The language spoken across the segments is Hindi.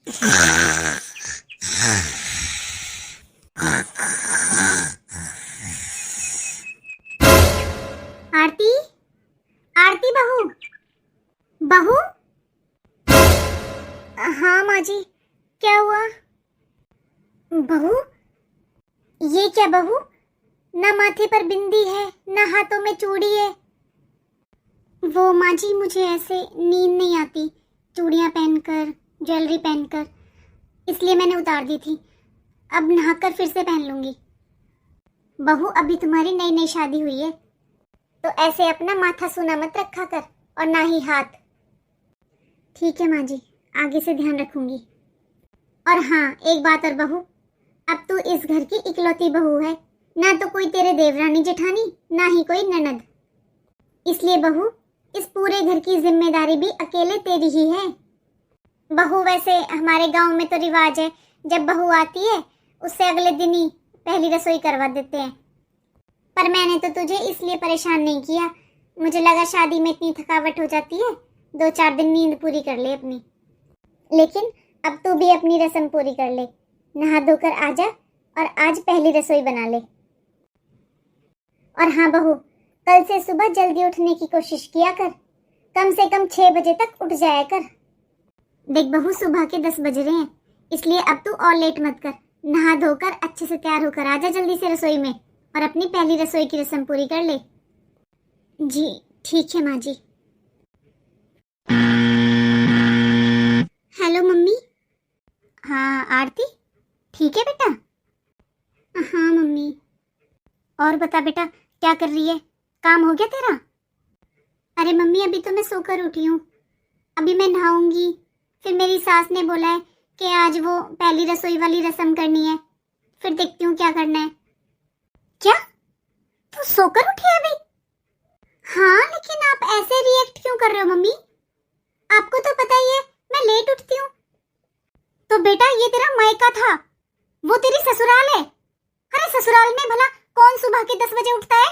आरती, आरती बहू, बहू। हाँ माँ जी, क्या हुआ? बहू, ये क्या बहू? ना माथे पर बिंदी है, ना हाथों में चूड़ी है। वो माँ जी, मुझे ऐसे नींद नहीं आती चूड़ियाँ पहनकर, ज्वेलरी पहनकर, इसलिए मैंने उतार दी थी। अब नहाकर फिर से पहन लूंगी। बहू, अभी तुम्हारी नई नई शादी हुई है, तो ऐसे अपना माथा सूना मत रखा कर, और ना ही हाथ। ठीक है माँ जी, आगे से ध्यान रखूंगी। और हाँ, एक बात और बहू, अब तू इस घर की इकलौती बहू है, ना तो कोई तेरे देवरानी जेठानी, ना ही कोई ननद। इसलिए बहू, इस पूरे घर की जिम्मेदारी भी अकेले तेरी ही है। बहू, वैसे हमारे गांव में तो रिवाज है, जब बहू आती है उससे अगले दिन ही पहली रसोई करवा देते हैं। पर मैंने तो तुझे इसलिए परेशान नहीं किया, मुझे लगा शादी में इतनी थकावट हो जाती है, 2-4 दिन नींद पूरी कर ले अपनी। लेकिन अब तू भी अपनी रस्म पूरी कर ले, नहा धोकर आ जा और आज पहली रसोई बना ले। और हाँ बहू, कल से सुबह जल्दी उठने की कोशिश किया कर, कम से कम 6 बजे तक उठ जाया कर। देख बहू, सुबह के 10 बज रहे हैं, इसलिए अब तू और लेट मत कर। नहा धोकर अच्छे से तैयार होकर आ जा जल्दी से रसोई में, और अपनी पहली रसोई की रस्म पूरी कर ले। जी ठीक है माँ जी। Hello mummy. हाँ आरती, ठीक है बेटा? हाँ मम्मी। और बता बेटा, क्या कर रही है? काम हो गया तेरा? अरे मम्मी, अभी तो मैं सोकर उठी हूँ, अभी मैं नहाऊंगी। फिर मेरी सास ने बोला है कि आज वो पहली रसोई वाली रस्म करनी है, फिर देखती हूँ क्या करना है। क्या? तू सोकर उठी है अभी? हाँ, लेकिन आप ऐसे रिएक्ट क्यों कर रहे हो मम्मी? आपको तो पता ही है मैं लेट उठती हूँ। तो बेटा, ये तेरा मायका था, वो तेरी ससुराल है। अरे ससुराल में भला कौन सुबह के 10 बजे उठता है?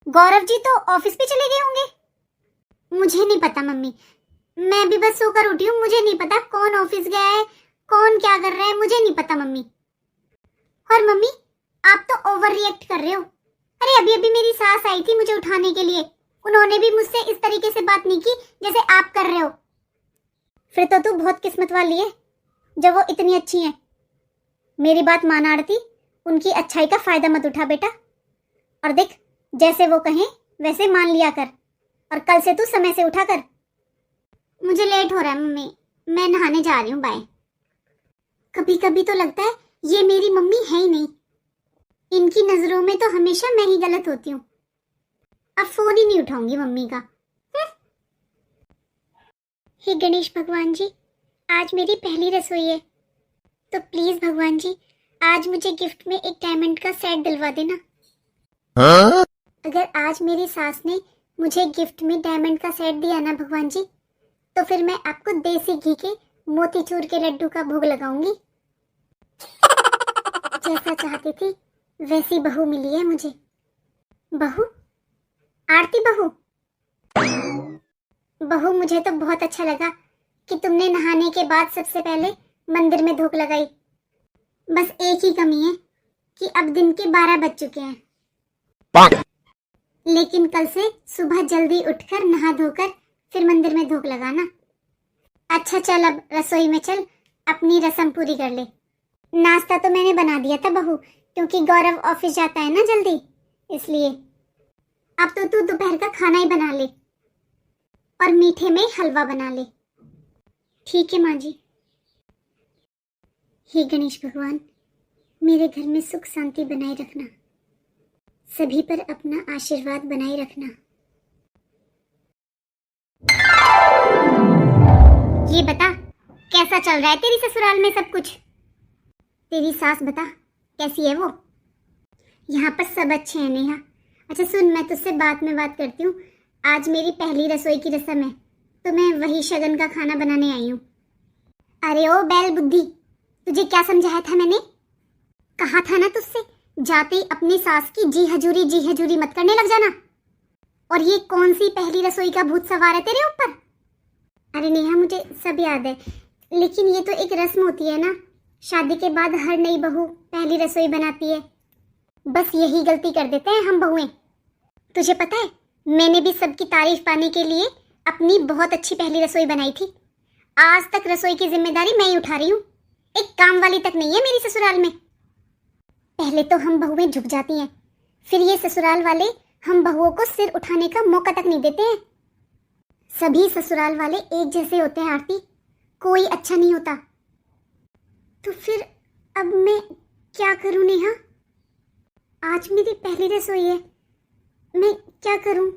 गौरव जी तो ऑफिस पे चले गए होंगे। मुझे नहीं पता मम्मी, मैं भी बस सोकर उठी हूँ, मुझे नहीं पता कौन ऑफिस गया है, कौन क्या कर रहा है, मुझे नहीं पता मम्मी। और मम्मी, आप तो ओवर रिएक्ट कर रहे हो। अरे अभी अभी मेरी सास आई थी मुझे उठाने के लिए, उन्होंने भी मुझसे इस तरीके से बात नहीं की जैसे आप कर रहे हो। फिर तो तू बहुत किस्मत वाली है जब वो इतनी अच्छी है। मेरी बात मान आरती, उनकी अच्छाई का फायदा मत उठा बेटा, और देख जैसे वो कहें वैसे मान लिया कर, और कल से तू समय से उठा कर। मुझे लेट हो रहा है मम्मी, मैं नहाने जा रही हूँ, बाय। कभी कभी तो लगता है ये मेरी मम्मी है ही नहीं, इनकी नजरों में तो हमेशा मैं ही गलत होती हूँ। अब फोन ही नहीं उठाऊंगी मम्मी का। हे गणेश भगवान जी, आज मेरी पहली रसोई है, तो प्लीज भगवान जी आज मुझे गिफ्ट में एक डायमंड का सेट दिलवा देना। हाँ? अगर आज मेरी सास ने मुझे गिफ्ट में डायमंड का सेट दिया ना भगवान जी, तो फिर मैं आपको देसी घी के मोतीचूर के लड्डू का भोग लगाऊंगी। जैसा चाहती थी वैसी बहू मिली है मुझे। बहू, आरती बहू। बहू, मुझे तो बहुत अच्छा लगा कि तुमने नहाने के बाद सबसे पहले मंदिर में धूप लगाई। बस एक ही कमी है कि अब दिन के 12 बज चुके हैं, लेकिन कल से सुबह जल्दी उठकर नहा धोकर फिर मंदिर में धूप लगाना। अच्छा चल, अब रसोई में चल, अपनी रस्म पूरी कर ले। नाश्ता तो मैंने बना दिया था बहू, क्योंकि गौरव ऑफिस जाता है ना जल्दी, इसलिए। अब तो तू दोपहर का खाना ही बना ले, और मीठे में हलवा बना ले। ठीक है माँ जी। हे गणेश भगवान, मेरे घर में सुख शांति बनाए रखना, सभी पर अपना आशीर्वाद बनाए रखना। ये बता, कैसा चल रहा है तेरी ससुराल में सब कुछ? तेरी सास बता, कैसी है वो? यहाँ पर सब अच्छे हैं नेहा। अच्छा सुन, मैं तुझसे बाद में बात करती हूँ, आज मेरी पहली रसोई की रस्म है, तो मैं वही शगन का खाना बनाने आई हूँ। अरे ओ बैल बुद्धि, तुझे क्या समझाया था मैंने? कहा था ना तुझसे, जाते ही अपनी सास की जी हजूरी मत करने लग जाना। और ये कौन सी पहली रसोई का भूत सवार है तेरे ऊपर? अरे नेहा, मुझे सब याद है, लेकिन ये तो एक रस्म होती है ना, शादी के बाद हर नई बहू पहली रसोई बनाती है। बस यही गलती कर देते हैं हम बहुएं। तुझे पता है, मैंने भी सबकी तारीफ पाने के लिए अपनी बहुत अच्छी पहली रसोई बनाई थी। आज तक रसोई की जिम्मेदारी मैं ही उठा रही हूँ, एक काम वाली तक नहीं है मेरी ससुराल में। पहले तो हम बहुएं झुक जाती हैं, फिर ये ससुराल वाले हम बहुओं को सिर उठाने का मौका तक नहीं देते हैं। सभी ससुराल वाले एक जैसे होते हैं आरती, कोई अच्छा नहीं होता। तो फिर अब मैं क्या करूं नेहा? आज मेरी पहली रसोई है, मैं क्या करूं?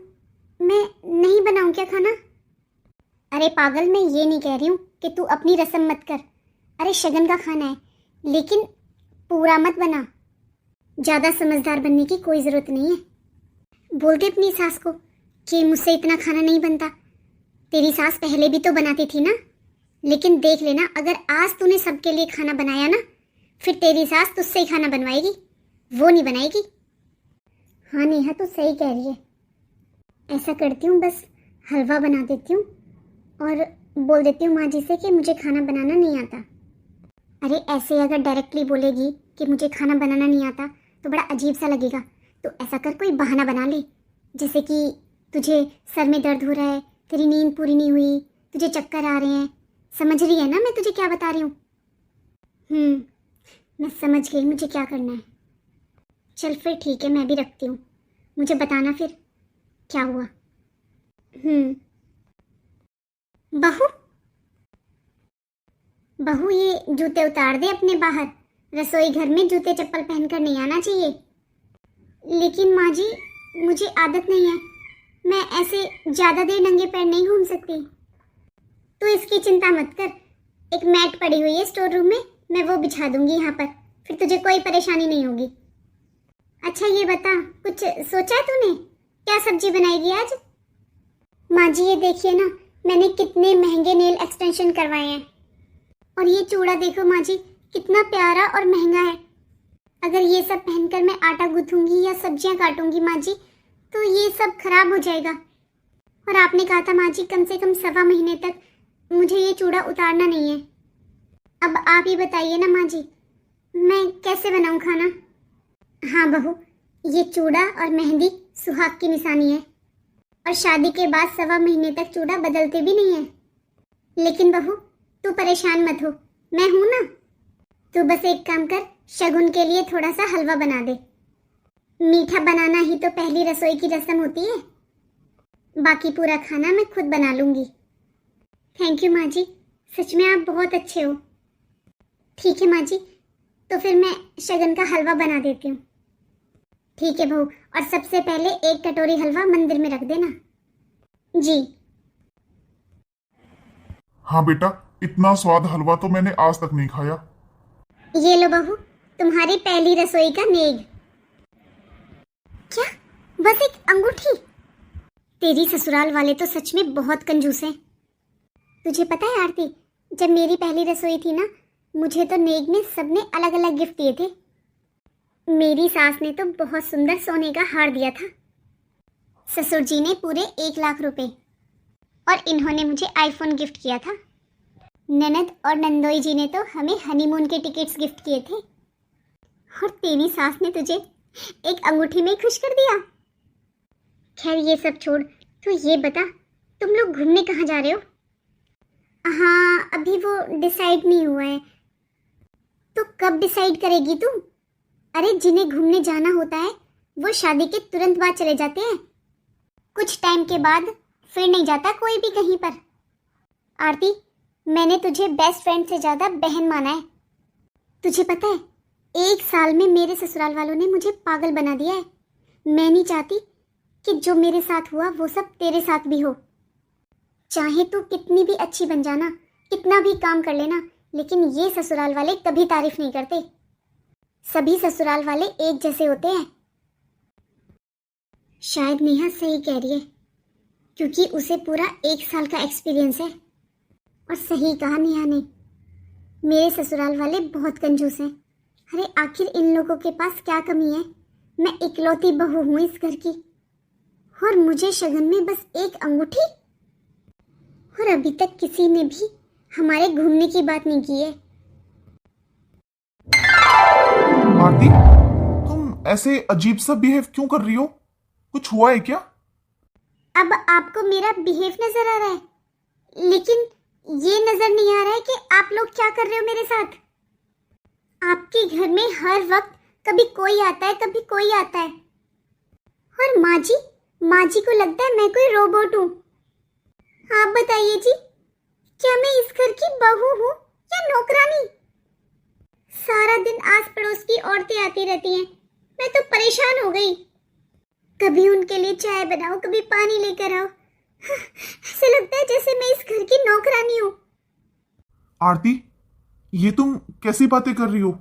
मैं नहीं बनाऊं क्या खाना? अरे पागल, मैं ये नहीं कह रही हूँ कि तू अपनी रस्म मत कर। अरे शगन का खाना है, लेकिन पूरा मत बना। ज़्यादा समझदार बनने की कोई ज़रूरत नहीं है। बोल दे अपनी सास को कि मुझसे इतना खाना नहीं बनता। तेरी सास पहले भी तो बनाती थी ना, लेकिन देख लेना, अगर आज तूने सबके लिए खाना बनाया ना, फिर तेरी सास तुझसे ही खाना बनवाएगी, वो नहीं बनाएगी। हाँ नेहा, तो सही कह रही है। ऐसा करती हूँ, बस हलवा बना देती हूँ और बोल देती हूँ माँ जी से कि मुझे खाना बनाना नहीं आता। अरे ऐसे अगर डायरेक्टली बोलेगी कि मुझे खाना बनाना नहीं आता तो बड़ा अजीब सा लगेगा। तो ऐसा कर, कोई बहाना बना ले, जैसे कि तुझे सर में दर्द हो रहा है, तेरी नींद पूरी नहीं हुई, तुझे चक्कर आ रहे हैं। समझ रही है ना मैं तुझे क्या बता रही हूँ? मैं समझ गई मुझे क्या करना है। चल फिर ठीक है, मैं भी रखती हूँ। मुझे बताना फिर क्या हुआ। बहू बहू, ये जूते उतार दे अपने बाहर। रसोई घर में जूते चप्पल पहनकर नहीं आना चाहिए। लेकिन माँ जी, मुझे आदत नहीं है, मैं ऐसे ज़्यादा देर नंगे पैर नहीं घूम सकती। तो इसकी चिंता मत कर, एक मैट पड़ी हुई है स्टोर रूम में, मैं वो बिछा दूंगी यहाँ पर, फिर तुझे कोई परेशानी नहीं होगी। अच्छा ये बता, कुछ सोचा है तूने? क्या सब्जी बनाएगी आज? माँ जी ये देखिए ना, मैंने कितने महंगे नेल एक्सटेंशन करवाए हैं, और ये चूड़ा देखो माँ जी, कितना प्यारा और महंगा है। अगर ये सब पहनकर मैं आटा गूंथूंगी या सब्जियां काटूंगी माँ जी, तो ये सब खराब हो जाएगा। और आपने कहा था माँ जी कम से कम 1.25 महीने तक मुझे ये चूड़ा उतारना नहीं है। अब आप ही बताइए ना माँ जी, मैं कैसे बनाऊं खाना? हाँ बहू, ये चूड़ा और मेहंदी सुहाग की निशानी है, और शादी के बाद 1.25 महीने तक चूड़ा बदलते भी नहीं है। लेकिन बहू तू परेशान मत हो, मैं हूं ना। तू बस एक काम कर, शगुन के लिए थोड़ा सा हलवा बना दे। मीठा बनाना ही तो पहली रसोई की रस्म होती है, बाकी पूरा खाना मैं खुद बना लूंगी। थैंक यू माँ जी, सच में आप बहुत अच्छे हो। ठीक है माँ जी, तो फिर मैं शगन का हलवा बना देती हूँ। ठीक है बहू, और सबसे पहले 1 कटोरी हलवा मंदिर में रख देना। जी। हाँ बेटा, इतना स्वाद हलवा तो मैंने आज तक नहीं खाया। ये लो बहू, तुम्हारी पहली रसोई का नेग। क्या? बस एक अंगूठी? तेरी ससुराल वाले तो सच में बहुत कंजूस हैं। तुझे पता है आरती, जब मेरी पहली रसोई थी ना, मुझे तो नेग में सबने अलग अलग गिफ्ट दिए थे। मेरी सास ने तो बहुत सुंदर सोने का हार दिया था, ससुर जी ने पूरे 1 लाख रुपए, और इन्होंने मुझे आईफोन गिफ्ट किया था। ननद और नंदोई जी ने तो हमें हनीमून के टिकट्स गिफ्ट किए थे, और तेरी सास ने तुझे एक अंगूठी में खुश कर दिया। खैर ये सब छोड़, तो ये बता, तुम लोग घूमने कहाँ जा रहे हो? हाँ अभी वो डिसाइड नहीं हुआ है। तो कब डिसाइड करेगी तू? अरे जिन्हें घूमने जाना होता है वो शादी के तुरंत बाद चले जाते हैं, कुछ टाइम के बाद फिर नहीं जाता कोई भी कहीं पर। आरती, मैंने तुझे बेस्ट फ्रेंड से ज़्यादा बहन माना है। तुझे पता है, 1 साल में मेरे ससुराल वालों ने मुझे पागल बना दिया है। मैं नहीं चाहती कि जो मेरे साथ हुआ वो सब तेरे साथ भी हो। चाहे तू कितनी भी अच्छी बन जाना, कितना भी काम कर लेना, लेकिन ये ससुराल वाले कभी तारीफ नहीं करते। सभी ससुराल वाले एक जैसे होते हैं। शायद नेहा सही कह रही है, क्योंकि उसे पूरा 1 साल का एक्सपीरियंस है। और सही कहा नेहा ने, मेरे ससुराल वाले बहुत कंजूस हैं। अरे आखिर इन लोगों के पास क्या कमी है? मैं इकलौती बहू हूँ इस घर की, और मुझे शगन में बस एक अंगूठी, और अभी तक किसी ने भी हमारे घूमने की बात नहीं की है। आरती, तुम ऐसे अजीब सा बिहेव क्यों कर रही हो? कुछ हुआ है क्या? अब आपको मेरा बिहेव नजर आ रहा है, लेकिन ये नजर नहीं आ रहा है कि आप लोग क्या कर रहे हो मेरे साथ। आपके घर में हर वक्त कभी कोई आता है, कभी कोई आता है। और माँ जी को लगता है मैं कोई रोबोट हूँ। आप बताइए जी, क्या मैं इस घर की बहू हूँ या नौकरानी? सारा दिन आस पड़ोस की औरतें आती रहती हैं, मैं तो परेशान हो गई। कभी उनके लिए चाय बनाओ, कभी पानी लेकर आओ। ऐसे लगता है जैसे मैं इस घर की नौकरानी हूँ। आरती, ये तुम कैसी बातें कर रही हो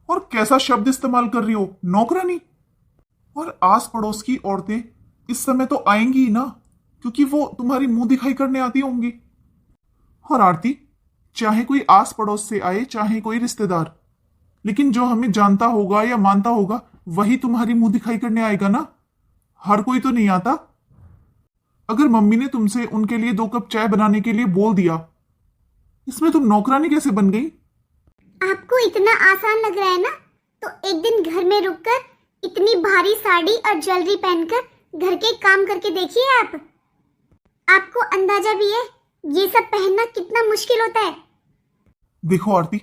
और कैसा शब्द इस्तेमाल कर रही हो? नौकरानी? और आस पड़ोस की औरतें इस समय तो आएंगी ही ना, क्योंकि वो तुम्हारी मुंह दिखाई करने आती होंगी। और आरती, चाहे कोई आस पड़ोस से आए, चाहे कोई रिश्तेदार, लेकिन जो हमें जानता होगा या मानता होगा वही तुम्हारी मुंह दिखाई करने आएगा ना। हर कोई तो नहीं आता। अगर मम्मी ने तुमसे उनके लिए 2 कप चाय बनाने के लिए बोल दिया, इसमें तुम नौकरानी कैसे बन गई? आपको इतना आसान लग रहा है ना, तो एक दिन घर में रुककर इतनी भारी साड़ी और ज्वेलरी पहनकर घर के काम करके देखिए आप। आपको अंदाजा भी है ये सब पहनना कितना मुश्किल होता है। देखो आरती,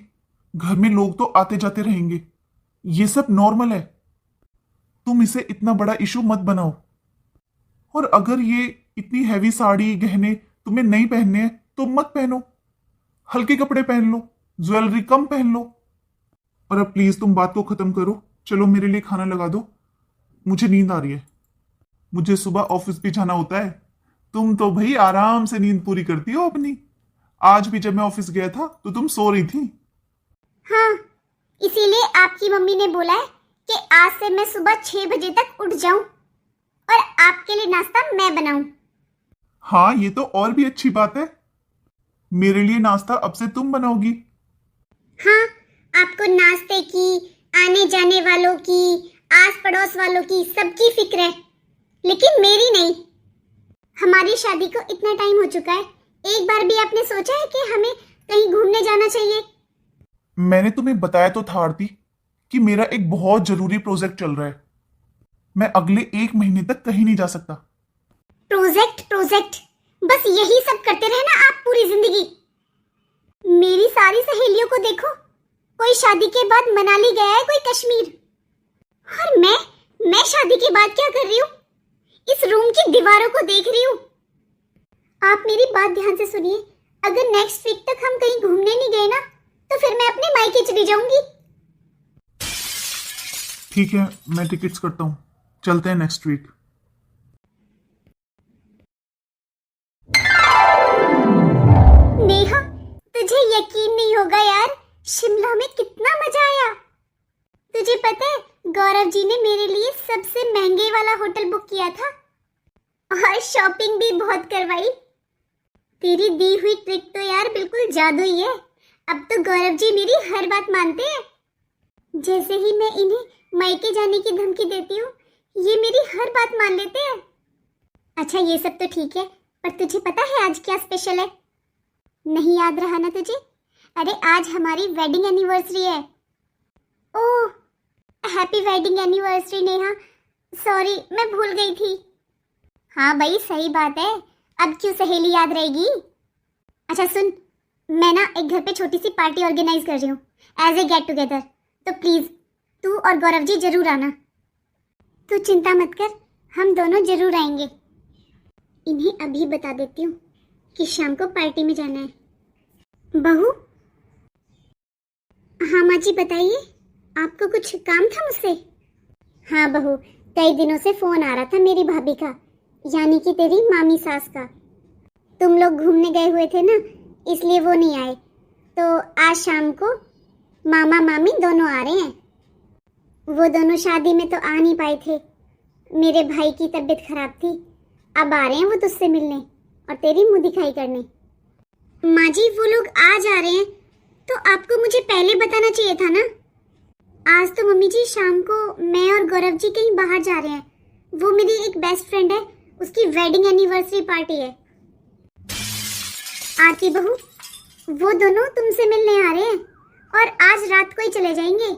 घर में लोग तो आते जाते रहेंगे, ये सब नॉर्मल है। तुम इसे इतना बड़ा इशू मत बनाओ। और अगर ये इतनी हैवी साड़ी गहने तुम्हें नहीं पहनने हैं तो मत पहनो, हल्के कपड़े पहन लो, ज्वेलरी कम पहन लो। और अब प्लीज तुम बात को खत्म करो, चलो मेरे लिए खाना लगा दो, मुझे नींद आ रही है। मुझे सुबह ऑफिस भी जाना होता है। तुम तो भाई आराम से नींद पूरी करती हो अपनी। आज भी जब मैं ऑफिस गया था तो तुम सो रही थी। हाँ, इसीलिए आपकी मम्मी ने बोला है कि आज से मैं सुबह 6 बजे तक उठ जाऊं और आपके लिए नाश्ता मैं बनाऊं। हाँ, ये तो और भी अच्छी बात है। मेरे लिए नाश्ता अब से तुम बनाओगी। हाँ, आपको नाश्ते की, आने जाने वालों की, आस पड़ोस वालों की, सबकी फिक्र है, लेकिन मेरी नहीं। हमारी शादी को इतना टाइम हो चुका है, एक बार भी आपने सोचा है कि हमें कहीं घूमने जाना चाहिए? मैंने तुम्हें बताया तो था आरती कि मेरा एक बहुत जरूरी प्रोजेक्ट चल रहा है। मैं अगले 1 महीने तक कहीं नहीं जा सकता। प्रोजेक्ट प्रोजेक्ट, बस यही सब करते रहना आप पूरी जिंदगी। मेरी सारी सहेलियों को देखो, कोई शादी के बाद मनाली गया है, कोई कश्मीर। और मैं शादी के बाद क्या कर रही हूँ? इस रूम की दीवारों को देख रही हूँ। आप मेरी बात ध्यान से सुनिए, अगर नेक्स्ट वीक तक हम कहीं घूमने नहीं गए ना, तो फिर मैं अपने मायके चली जाऊंगी। ठीक है, मैं टिकट्स करता हूँ, चलते हैं नेक्स्ट वीक। नेहा, तुझे यकीन नहीं होगा यार, शिमला में कितना मजा आया। तुझे पता है, गौरव जी ने मेरे लिए सबसे महंगे वाला होटल बुक किया था और शॉपिंग भी बहुत करवाई। तेरी दी हुई ट्रिक तो यार बिल्कुल जादू ही है। अब तो गौरव जी मेरी हर बात मानते हैं। जैसे ही मैं इन्हें मायके जाने की धमकी देती हूँ, ये मेरी हर बात मान लेते हैं। अच्छा, ये सब तो ठीक है, पर तुझे पता है आज क्या स्पेशल है? नहीं याद रहा ना तुझे? अरे आज हमारी वेडिंग एनिवर्सरी है। Oh, happy wedding anniversary Neha. Sorry, मैं भूल गई थी। हाँ भाई, सही बात है, अब क्यों सहेली याद रहेगी। अच्छा सुन, मैं ना एक घर पे छोटी सी पार्टी ऑर्गेनाइज कर रही हूँ एज ए गेट टुगेदर, तो प्लीज तू और गौरव जी जरूर आना। तू चिंता मत कर, हम दोनों जरूर आएंगे। इन्हें अभी बता देती हूँ कि शाम को पार्टी में जाना है। बहू। हाँ माँ जी, बताइए, आपको कुछ काम था मुझसे? हाँ बहू, कई दिनों से फोन आ रहा था मेरी भाभी का, यानी कि तेरी मामी सास का। तुम लोग घूमने गए हुए थे ना, इसलिए वो नहीं आए, तो आज शाम को मामा मामी दोनों आ रहे हैं। वो दोनों शादी में तो आ नहीं पाए थे, मेरे भाई की तबीयत खराब थी। अब आ रहे हैं वो तुझसे मिलने और तेरी मुंह दिखाई करने। माँ जी, वो लोग आज आ रहे हैं तो आपको मुझे पहले बताना चाहिए था ना। आज तो मम्मी जी शाम को मैं और गौरव जी कहीं बाहर जा रहे हैं। वो मेरी एक बेस्ट फ्रेंड है, उसकी वेडिंग एनिवर्सरी पार्टी है। आरती बहू, वो दोनों तुमसे मिलने आ रहे हैं और आज रात को ही चले जाएंगे।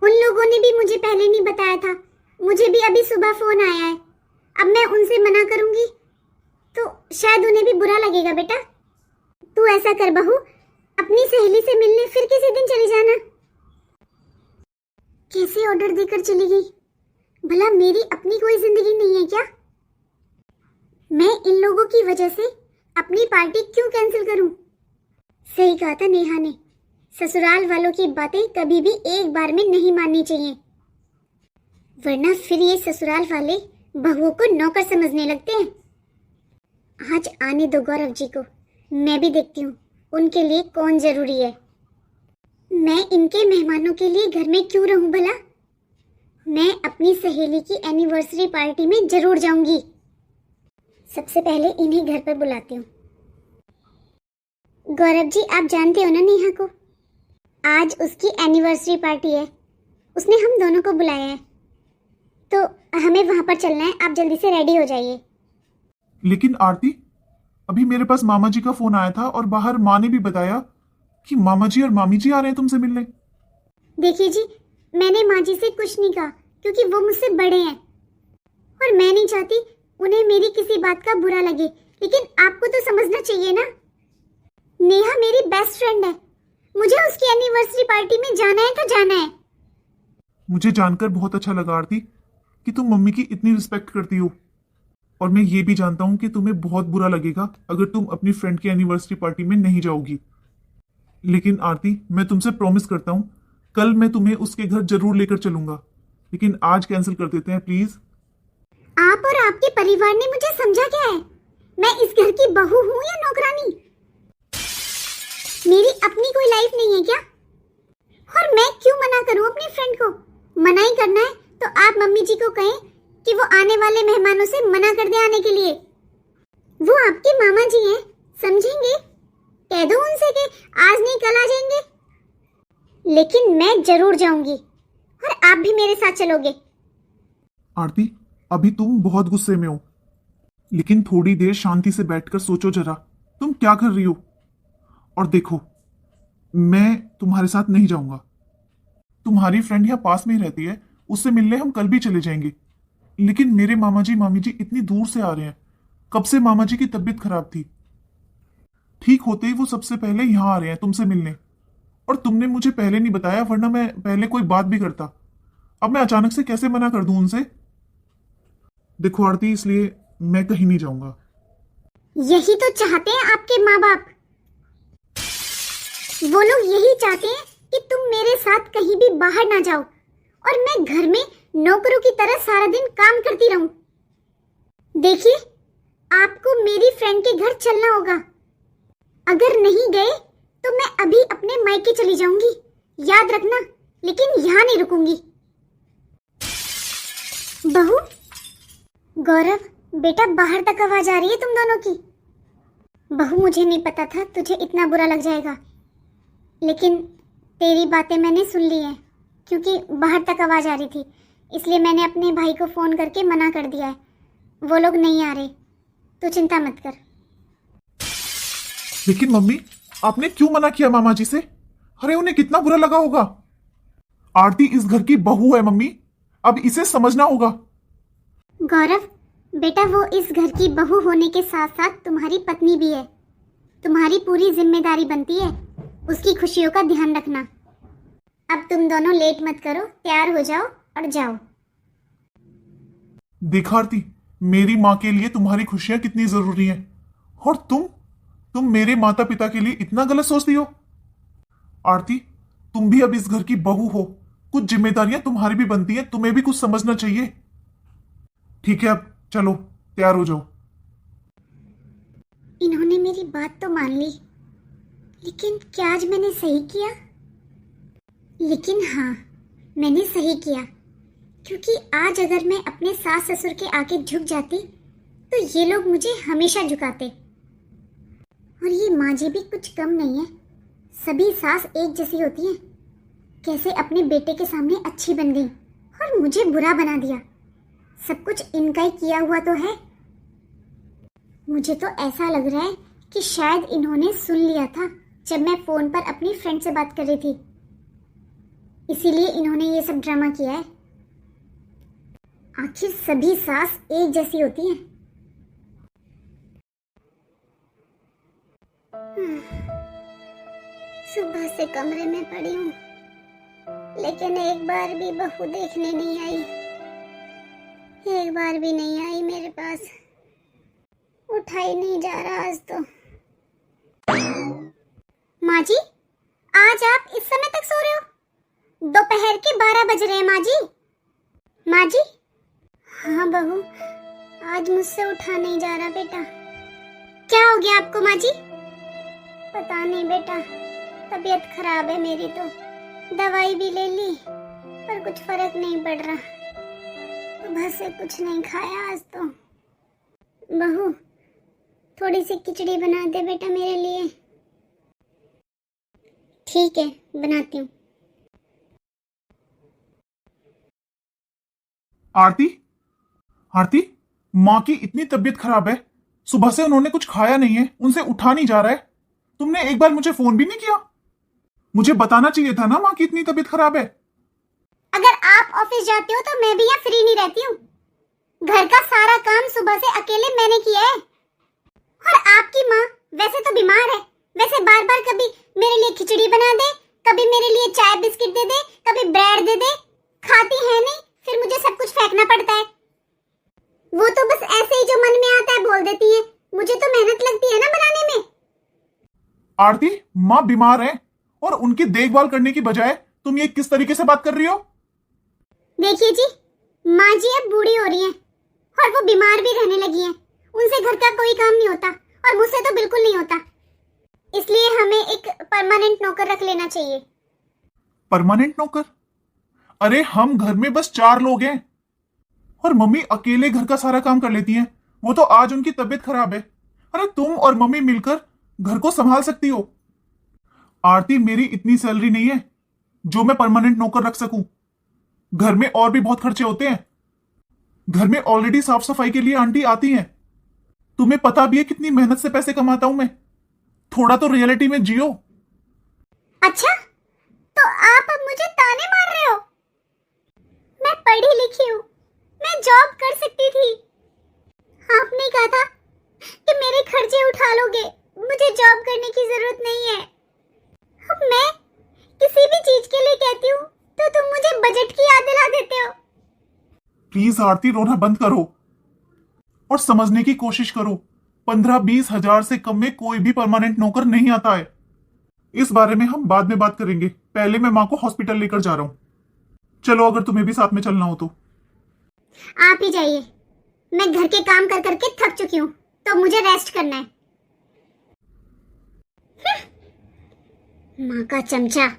उन लोगों ने भी मुझे पहले नहीं बताया था, मुझे भी अभी सुबह फोन आया है। अब मैं उनसे मना करूंगी तो शायद उन्हें भी बुरा लगेगा। बेटा तू ऐसा कर बहू, अपनी सहेली से मिलने फिर किसी दिन चली जाना। कैसे ऑर्डर देकर चली गई? भला मेरी अपनी कोई जिंदगी नहीं है क्या? मैं इन लोगों की वजह से अपनी पार्टी क्यों कैंसिल करूं? सही कहा था नेहा ने, ससुराल वालों की बातें कभी भी एक बार में नहीं माननी चाहिए, वरना फिर ये ससुराल वाले बहुओं को नौकर समझने लगते हैं। आज आने दो गौरव जी को, मैं भी देखती हूँ उनके लिए कौन जरूरी है। मैं इनके मेहमानों के लिए घर में क्यों रहूं भला? मैं अपनी सहेली की एनिवर्सरी पार्टी में जरूर जाऊंगी। सबसे पहले इन्हें घर पर बुलाती हूँ। गौरव जी आप जानते हो ना नेहा को, आज उसकी एनिवर्सरी पार्टी है, उसने हम दोनों को बुलाया है, तो हमें वहां पर चलना है। आप जल्दी से रेडी हो जाइए। लेकिन आरती, अभी मेरे पास मामा जी का फोन आया था और बाहर माँ ने भी बताया कि मामा जी और मामी जी आ रहे हैं तुमसे मिलने। देखिए जी, मैंने माँ जी से कुछ नहीं कहा क्योंकि वो मुझसे बड़े हैं और मैं नहीं चाहती उन्हें मेरी किसी बात का बुरा लगे, लेकिन आपको तो समझना चाहिए ना, नेहा मेरी बेस्ट फ्रेंड है, मुझे उसकी एनिवर्सरी पार्टी में जाना है तो जाना है। मुझे जानकर बहुत अच्छा लगा आरती कि तुम मम्मी की इतनी रिस्पेक्ट करती हो, और मैं ये भी जानता हूँ कि तुम्हें बहुत बुरा लगेगा अगर तुम अपनी फ्रेंड की एनिवर्सरी पार्टी में नहीं जाओगी। लेकिन आरती, मैं तुमसे प्रॉमिस करता हूँ कल मैं तुम्हें उसके घर जरूर लेकर चलूंगा, लेकिन आज कैंसिल कर देते हैं प्लीज। आप और आपके परिवार ने मुझे समझा क्या है? मैं इस घर की बहू हूँ या नौकरानी? मेरी अपनी कोई लाइफ नहीं है क्या? और मैं क्यों मना करूँ अपनी फ्रेंड को? मना ही करना है तो आप मम्मी जी को कहें कि वो आने वाले मेहमानों से मना कर दे आने के लिए। वो आपके मामा जी हैं, समझेंगे। कह दो उनसे कि आज नहीं कल आ जाएंगे। लेकिन मैं जरूर जाऊंगी और आप भी मेरे साथ चलोगे। आरती, अभी तुम बहुत गुस्से में हो, लेकिन थोड़ी देर शांति से बैठकर सोचो जरा तुम क्या कर रही हो। और देखो, मैं तुम्हारे साथ नहीं जाऊंगा। तुम्हारी फ्रेंड यहाँ पास में ही रहती है, उससे मिलने हम कल भी चले जाएंगे। लेकिन मेरे मामा जी मामी जी इतनी दूर से आ रहे हैं, कब से मामा जी की तबीयत खराब थी, ठीक होते ही वो सबसे पहले यहाँ आ रहे हैं तुमसे मिलने। और तुमने मुझे पहले नहीं बताया, वरना मैं पहले कोई बात भी करता। अब मैं अचानक से कैसे मना कर दूं उनसे? देखो आरती, इसलिए मैं कहीं नहीं जाऊंगा। यही तो चाहते हैं आपके माँ बाप। वो लोग यही चाहते हैं कि तुम मेरे साथ कहीं भी बाहर ना जाओ और मैं घर में नौकरों की तरह सारा दिन काम करती रहूं। देखिए, आपको मेरी फ्रेंड के घर चलना होगा। अगर नहीं गए तो मैं अभी अपने मायके चली जाऊंगी, याद रखना, लेकिन यहाँ नहीं रुकूंगी। बहू, गौरव बेटा, बाहर तक आवाज आ रही है तुम दोनों की। बहू, मुझे नहीं पता था तुझे इतना बुरा लग जाएगा, लेकिन तेरी बातें मैंने सुन ली हैं, क्योंकि बाहर तक आवाज आ रही थी, इसलिए मैंने अपने भाई को फोन करके मना कर दिया है। वो लोग नहीं आ रहे, तू चिंता मत कर। लेकिन मम्मी, आपने क्यों मना किया मामा जी से? अरे उन्हें कितना बुरा लगा होगा। आरती इस घर की बहू है मम्मी, अब इसे समझना होगा। गौरव बेटा, वो इस घर की बहू होने के साथ साथ तुम्हारी पत्नी भी है। तुम्हारी पूरी जिम्मेदारी बनती है उसकी खुशियों का ध्यान रखना। अब तुम दोनों लेट मत करो, तैयार हो जाओ और जाओ। देखा आरती, मेरी माँ के लिए तुम्हारी खुशियां कितनी जरूरी हैं, और तुम मेरे माता पिता के लिए इतना गलत सोचती हो। आरती, तुम भी अब इस घर की बहू हो, कुछ जिम्मेदारियां तुम्हारी भी बनती हैं, तुम्हें भी कुछ समझना चाहिए। ठीक है, अब चलो तैयार हो जाओ। इन्होंने मेरी बात तो मान ली, लेकिन क्या आज मैंने सही किया? लेकिन हाँ, मैंने सही किया, क्योंकि आज अगर मैं अपने सास ससुर के आगे झुक जाती तो ये लोग मुझे हमेशा झुकाते। और ये माँ जी भी कुछ कम नहीं है, सभी सास एक जैसी होती हैं। कैसे अपने बेटे के सामने अच्छी बन गई और मुझे बुरा बना दिया। सब कुछ इनका ही किया हुआ तो है। मुझे तो ऐसा लग रहा है कि शायद इन्होंने सुन लिया था जब मैं फोन पर अपनी फ्रेंड से बात कर रही थी, इसीलिए इन्होंने ये सब ड्रामा किया है। आखिर सभी सास एक जैसी होती हैं। सुबह से कमरे में पड़ी हूँ, लेकिन एक बार भी बहू देखने नहीं आई। एक बार भी नहीं आई मेरे पास। उठा ही नहीं जा रहा आज तो। माँ जी, आज आप इस समय तक सो रहे हो? दोपहर के 12 बज रहे हैं माँ जी। माँ जी? हाँ बहू, आज मुझसे उठा नहीं जा रहा बेटा। क्या हो गया आपको माँ जी? पता नहीं बेटा, तबीयत खराब है मेरी तो। दवाई भी ले ली पर कुछ फर्क नहीं पड़ रहा। सुबह से कुछ नहीं खाया आज तो। बहू, थोड़ी सी खिचड़ी बना दे बेटा मेरे लिए। ठीक है, बनाती हूँ। आरती, आरती, माँ की इतनी तबीयत खराब है, सुबह से उन्होंने कुछ खाया नहीं है, उनसे उठा नहीं जा रहा है। तुमने एक बार मुझे फोन भी नहीं किया? मुझे बताना चाहिए था ना माँ की इतनी तबीयत खराब है। अगर आप ऑफिस जाते हो तो मैं भी यहाँ फ्री नहीं रहती हूँ। घर का सारा काम सुबह से अकेले मैंने किया है। और आपकी माँ वैसे तो बीमार है, वैसे बार बार कभी मेरे लिए खिचड़ी बना दे, कभी मेरे लिए चाय बिस्किट दे दे, कभी ब्रेड दे दे। खाती है नहीं, फिर मुझे सब कुछ फेंकना पड़ता है। वो तो बस ऐसे ही जो मन में आता है बोल देती है। मुझे तो मेहनत लगती है ना बनाने में। आरती, माँ बीमार है और उनकी देखभाल करने की बजाय तुम ये किस तरीके से बात कर रही हो? देखिए जी, माँ जी अब बूढ़ी हो रही हैं और वो बीमार भी रहने लगी हैं। उनसे घर का कोई काम नहीं होता और मुझसे तो बिल्कुल नहीं होता। इसलिए हमें एक परमानेंट नौकर रख लेना चाहिए। परमानेंट नौकर? अरे हम घर में बस 4 लोग हैं और मम्मी अकेले घर का सारा काम कर लेती हैं। वो तो आज उनकी तबीयत खराब है। अरे तुम और मम्मी मिलकर घर को संभाल सकती हो। आरती, मेरी इतनी सैलरी नहीं है जो मैं परमानेंट नौकर रख सकूं। घर में और भी बहुत खर्चे होते हैं। घर में ऑलरेडी साफ सफाई के लिए आंटी आती हैं। तुम्हें पता भी है कितनी मेहनत से पैसे कमाता हूं मैं। थोड़ा तो रियलिटी में जियो। अच्छा, तो आप अब मुझे ताने मार रहे हो? मैं पढ़ी लिखी हूँ, मैं जॉब कर सकती थी। आपने कहा था कि मेरे खर्चे उठा लोगे, मुझे जॉब करने की जरूरत नहीं है। अब मैं किसी भी चीज के लिए कहती हूँ तो तुम मुझे बजट की याद दिला देते हो। प्लीज आरती, रोना बंद करो और समझने की कोशिश करो। 15-20 हजार से कम में कोई भी परमानेंट नौकर नहीं आता है। इस बारे में हम बाद में बात करेंगे। पहले मैं माँ को हॉस्पिटल लेकर जा रहा हूँ। चलो, अगर तुम्हें भी साथ में चलना हो तो। आप ही जाइए, मैं घर के काम कर करके थक चुकी हूँ, तो मुझे रेस्ट करना है। माँ का चमचा।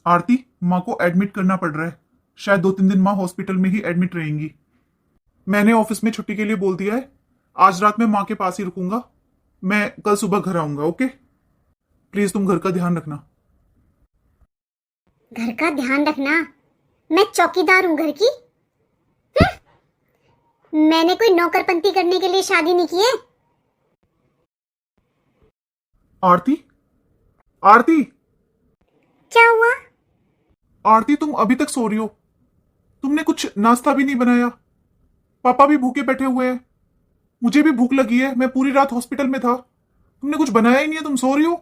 आरती, माँ को एडमिट करना पड़ रहा है। शायद 2-3 दिन माँ हॉस्पिटल में ही एडमिट रहेंगी। मैंने ऑफिस में छुट्टी के लिए बोल दिया है। आज रात में माँ के पास ही रुकूंगा। मैं कल सुबह घर आऊंगा। ओके? प्लीज तुम घर का ध्यान रखना। घर का ध्यान रखना? मैं चौकीदार हूँ घर की? मैंने कोई नौकरपंती करने के लिए शादी नहीं की है। आरती, आरती, क्या हुआ? आरती, तुम अभी तक सो रही हो? तुमने कुछ नाश्ता भी नहीं बनाया। पापा भी भूखे बैठे हुए हैं। मुझे भी भूख लगी है। मैं पूरी रात हॉस्पिटल में था। तुमने कुछ बनाया ही नहीं है, तुम सो रही हो।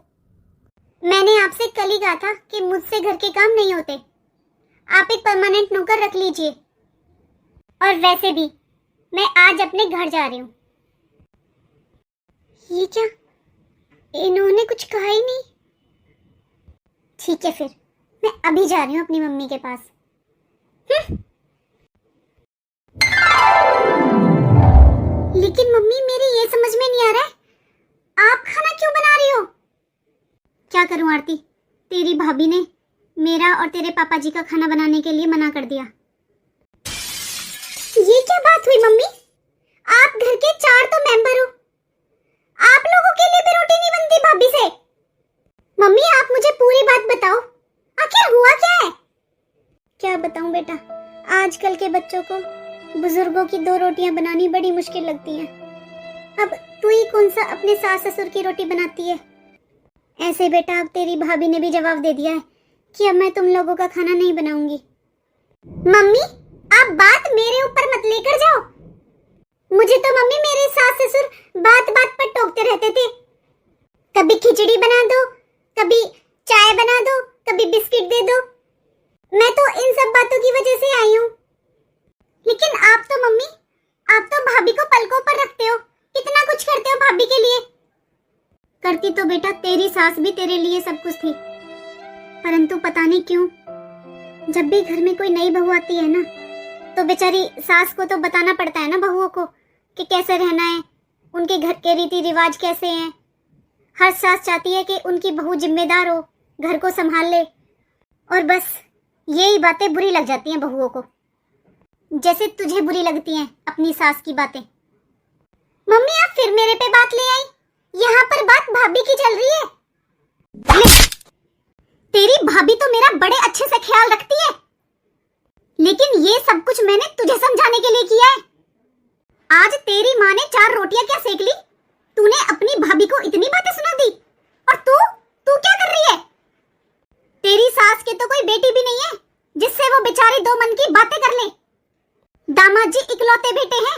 मैंने आपसे कल ही कहा था कि मुझसे घर के काम नहीं होते। आप एक परमानेंट नौकर रख लीजिए। और वैसे भी मैं आज अपने घर जा रही हूँ। ये क्या, इन्होंने कुछ कहा ही नहीं। ठीक है, फिर मैं अभी जा रही हूँ अपनी मम्मी के पास। लेकिन मम्मी, मेरी ये समझ में नहीं आ रहा है, आप खाना क्यों बना रही हो? क्या करूं आरती, तेरी भाभी ने मेरा और तेरे पापा जी का खाना बनाने के लिए मना कर दिया। ये क्या बात हुई मम्मी? आप घर के 4 तो मेंबर हो, आप लोगों के लिए भी रोटी नहीं बनती भाभी से? मम्मी, आप मुझे पूरी बात बताओ, आखिर हुआ क्या है? क्या बताऊं बेटा, आजकल के बच्चों को बुजुर्गों की 2 रोटियां बनानी बड़ी मुश्किल लगती हैं। अब तू ही कौन सा अपने सास ससुर की रोटी बनाती है। ऐसे बेटा अब तेरी भाभी ने भी जवाब दे दिया है कि अब मैं तुम लोगों का खाना नहीं बनाऊंगी। मम्मी आप बात मेरे ऊपर मत लेकर जाओ। मुझे तो मम्मी मेरे सास ससुर बात बात पर टोकते रहते थे। कभी खिचड़ी बना दो, कभी चाय बना दो, कभी बिस्किट दे दो। मैं तो इन सब बातों की वजह से आई हूँ। लेकिन आप तो मम्मी, आप तो भाभी को पलकों पर रखते हो, कितना कुछ करते हो भाभी के लिए। करती तो बेटा तेरी सास भी तेरे लिए सब कुछ थी, परंतु पता नहीं क्यों जब भी घर में कोई नई बहू आती है ना, तो बेचारी सास को तो बताना पड़ता है ना बहुओं को कि कैसे रहना है, उनके घर के रीति रिवाज कैसे हैं। हर सास चाहती है कि उनकी बहू जिम्मेदार हो, घर को संभाल ले, और बस यही बातें बुरी लग जाती हैं बहुओं को, जैसे तुझे बुरी लगती हैं अपनी सास की बातें। मम्मी आप फिर मेरे पे बात ले आई, यहाँ पर बात भाभी की चल रही है। तेरी भाभी तो मेरा बड़े अच्छे से ख्याल रखती है, लेकिन ये सब कुछ मैंने तुझे समझाने के लिए किया है। आज तेरी माँ ने 4 रोटियां क्या सेक ली, तूने अपनी भाभी को इतनी बातें सुना दी, और तू क्या कर रही है। तेरी सास की तो कोई बेटी भी नहीं है जिससे वो बेचारी दो मन की बातें कर ले। दामाद जी इकलौते बेटे हैं,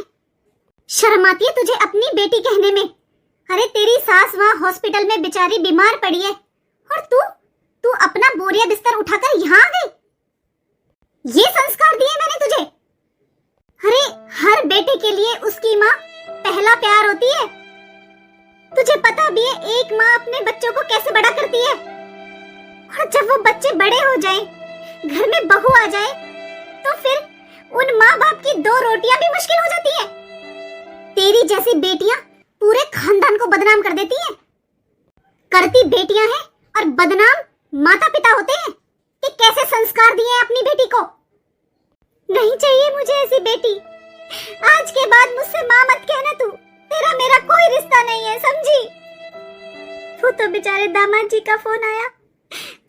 शर्म आती है तुझे अपनी बेटी कहने में। अरे तेरी सास वहां हॉस्पिटल में बेचारी बीमार पड़ी है, और तू अपना बोरिया बिस्तर उठाकर यहाँ आ गई। ये संस्कार दिए मैंने तुझे। अरे हर बेटे के लिए उसकी माँ पहला प्यार होती है। तुझे पता भी है एक माँ अपने बच्चों को कैसे बड़ा करती है, और जब वो बच्चे बड़े हो जाएं, घर में बहू आ जाए, तो फिर उन माँ बाप की 2 रोटियां भी मुश्किल हो जाती है। तेरी जैसी बेटियां पूरे खानदान को बदनाम कर देती हैं। करती बेटियां हैं और बदनाम माता पिता होते हैं कि कैसे संस्कार दिए अपनी बेटी को। नहीं चाहिए मुझे ऐसी बेटी। आज के बाद मुझसे माँ मत कहना तू, तेरा मेरा कोई रिश्ता नहीं है, समझी। वो तो बेचारे दामाद जी का फोन आया,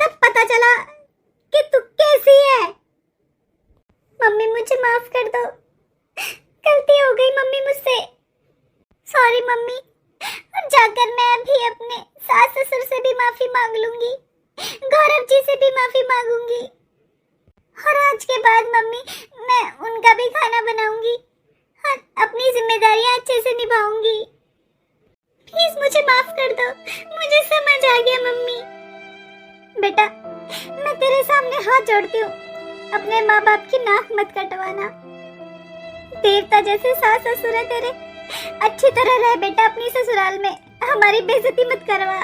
तब पता चला कि तू कैसी है। मम्मी मुझे माफ कर दो, गलती हो गई मम्मी मुझसे, सॉरी मम्मी। और जाकर मैं अभी अपने सास ससुर से भी माफी मांग लूंगी, गौरव जी से भी माफी मांगूंगी, और आज के बाद मम्मी मैं उनका भी खाना बनाऊंगी और अपनी जिम्मेदारियां अच्छे से निभाऊंगी। प्लीज मुझे माफ कर दो, मुझे समझ आ गया मम्मी। बेटा मैं तेरे सामने हाथ जोड़ती हूँ, अपने माँ बाप की नाक मत कटवाना। देवता जैसे सास ससुर है तेरे, अच्छी तरह रह बेटा अपनी ससुराल में, हमारी बेइज्जती मत करवा।